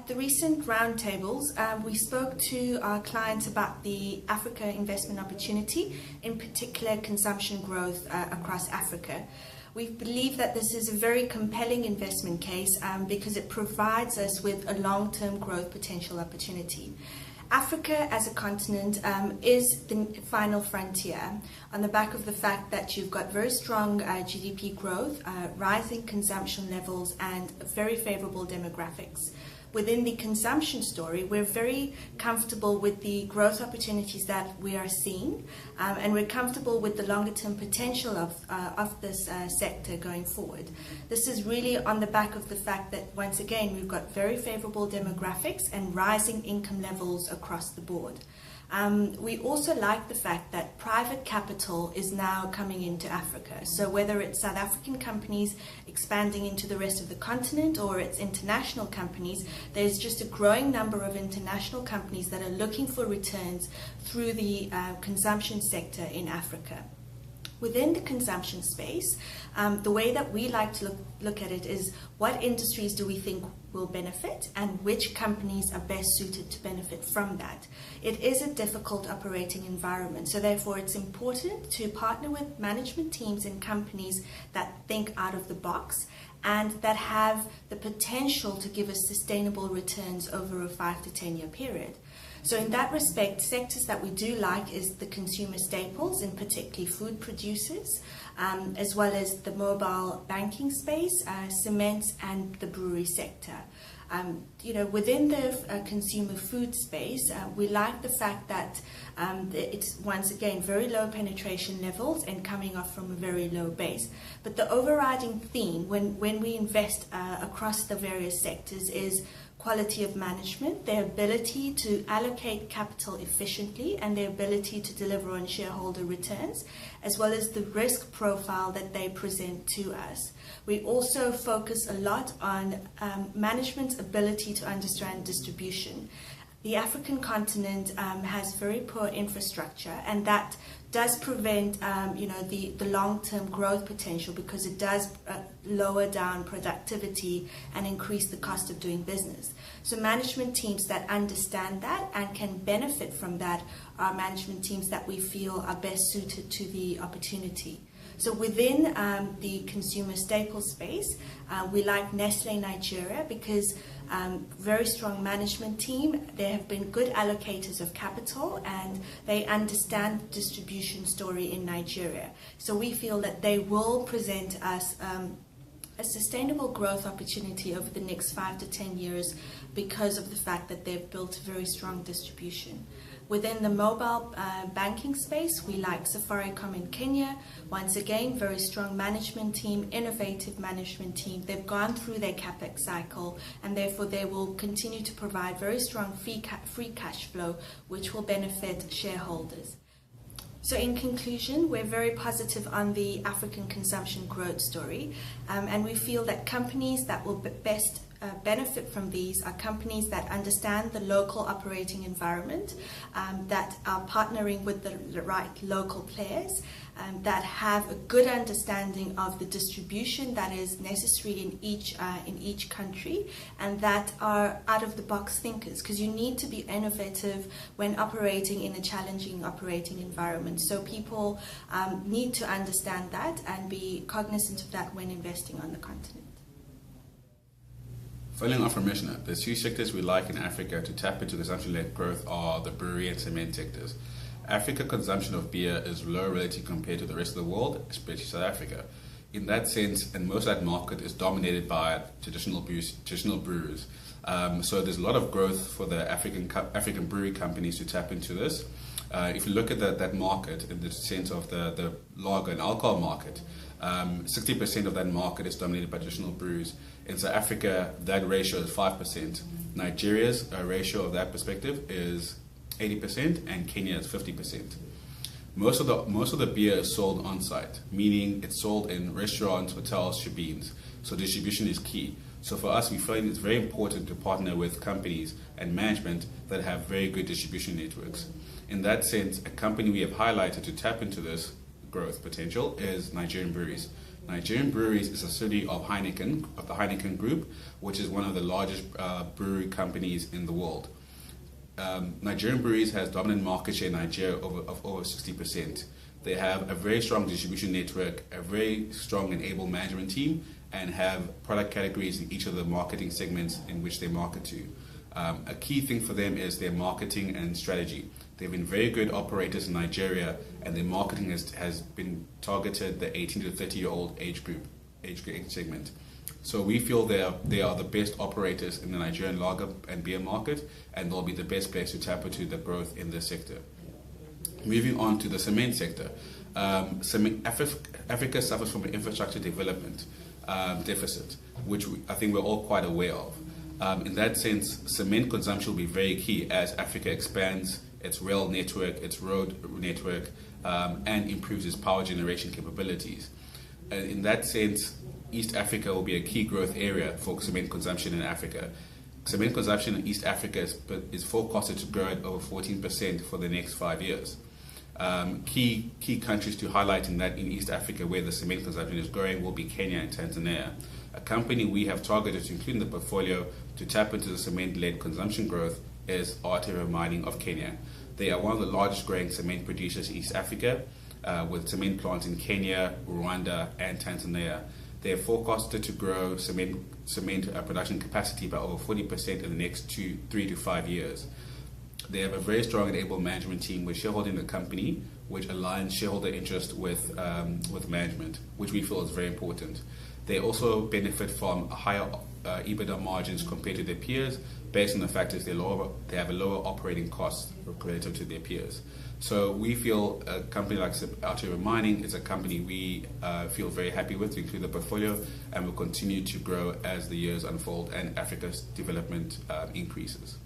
At the recent roundtables, we spoke to our clients about the Africa investment opportunity, in particular consumption growth across Africa. We believe that this is a very compelling investment case because it provides us with a long-term growth potential opportunity. Africa as a continent is the final frontier on the back of the fact that you've got very strong GDP growth, rising consumption levels, and very favorable demographics. Within the consumption story, we're very comfortable with the growth opportunities that we are seeing, and we're comfortable with the longer-term potential of this sector going forward. This is really on the back of the fact that, once again, we've got very favorable demographics and rising income levels across the board. We also like the fact that private capital is now coming into Africa. So whether it's South African companies expanding into the rest of the continent or it's international companies, there's just a growing number of international companies that are looking for returns through the consumption sector in Africa. Within the consumption space, the way that we like to look at it is what industries do we think will benefit and which companies are best suited to benefit from that. It is a difficult operating environment, so therefore it's important to partner with management teams and companies that think out of the box and that have the potential to give us sustainable returns over a 5 to 10 year period. So in that respect, sectors that we do like is the consumer staples, and particularly food producers, as well as the mobile banking space, cements, and the brewery sector. Within the consumer food space, we like the fact that it's, once again, very low penetration levels and coming off from a very low base. But the overriding theme when we invest across the various sectors is quality of management, their ability to allocate capital efficiently, and their ability to deliver on shareholder returns, as well as the risk profile that they present to us. We also focus a lot on management's ability to understand distribution. The African continent has very poor infrastructure, and that does prevent the long-term growth potential because it does lower down productivity and increase the cost of doing business. So management teams that understand that and can benefit from that are management teams that we feel are best suited to the opportunity. So within the consumer staples space, we like Nestle Nigeria because very strong management team. They have been good allocators of capital and they understand the distribution story in Nigeria. So we feel that they will present us a sustainable growth opportunity over the next 5 to 10 years because of the fact that they've built very strong distribution. Within the mobile banking space, we like Safaricom in Kenya. Once again, very strong management team, innovative management team. They've gone through their capex cycle and therefore they will continue to provide very strong free cash flow, which will benefit shareholders. So in conclusion, we're very positive on the African consumption growth story, and we feel that companies that will best benefit from these are companies that understand the local operating environment, that are partnering with the right local players, that have a good understanding of the distribution that is necessary in each country, and that are out-of-the-box thinkers, because you need to be innovative when operating in a challenging operating environment. So people need to understand that and be cognizant of that when investing on the continent. Following on from Mishnah, the two sectors we like in Africa to tap into consumption-led growth are the brewery and cement sectors. Africa consumption of beer is low relative compared to the rest of the world, especially South Africa. In that sense, and most of that market is dominated by traditional brewers. So there's a lot of growth for the African brewery companies to tap into this. If you look at that market in the sense of the lager and alcohol market, 60% of that market is dominated by traditional brews. In South Africa, that ratio is 5%. Nigeria's ratio of that perspective is 80%, and Kenya is 50%. Most of the beer is sold on site, meaning it's sold in restaurants, hotels, shebeens. So distribution is key. So for us, we find it's very important to partner with companies and management that have very good distribution networks. In that sense, a company we have highlighted to tap into this growth potential is Nigerian breweries. Nigerian Breweries is a subsidiary of Heineken, of the Heineken Group, which is one of the largest brewery companies in the world. Nigerian Breweries has dominant market share in Nigeria of over 60%. They have a very strong distribution network, a very strong and able management team, and have product categories in each of the marketing segments in which they market to. A key thing for them is their marketing and strategy. They've been very good operators in Nigeria, and their marketing has been targeted the 18 to 30-year-old age segment. So we feel they are the best operators in the Nigerian lager and beer market, and they'll be the best place to tap into the growth in this sector. Moving on to the cement sector, Africa suffers from an infrastructure development deficit, which I think we're all quite aware of. In that sense, cement consumption will be very key as Africa expands its rail network, its road network, and improves its power generation capabilities. And in that sense, East Africa will be a key growth area for cement consumption in Africa. Cement consumption in East Africa is forecasted to grow at over 14% for the next 5 years. Key countries to highlight in East Africa where the cement consumption is growing will be Kenya and Tanzania. A company we have targeted to include in the portfolio to tap into the cement-led consumption growth is Arteria Mining of Kenya. They are one of the largest growing cement producers in East Africa, with cement plants in Kenya, Rwanda, and Tanzania. They are forecasted to grow cement production capacity by over 40% in the next 3 to 5 years. They have a very strong and able management team with shareholding the company, which aligns shareholder interest with management, which we feel is very important. They also benefit from higher EBITDA margins compared to their peers, based on the fact that they have a lower operating cost relative to their peers. So we feel a company like Arteria Mining is a company we feel very happy with to include the portfolio, and will continue to grow as the years unfold and Africa's development increases.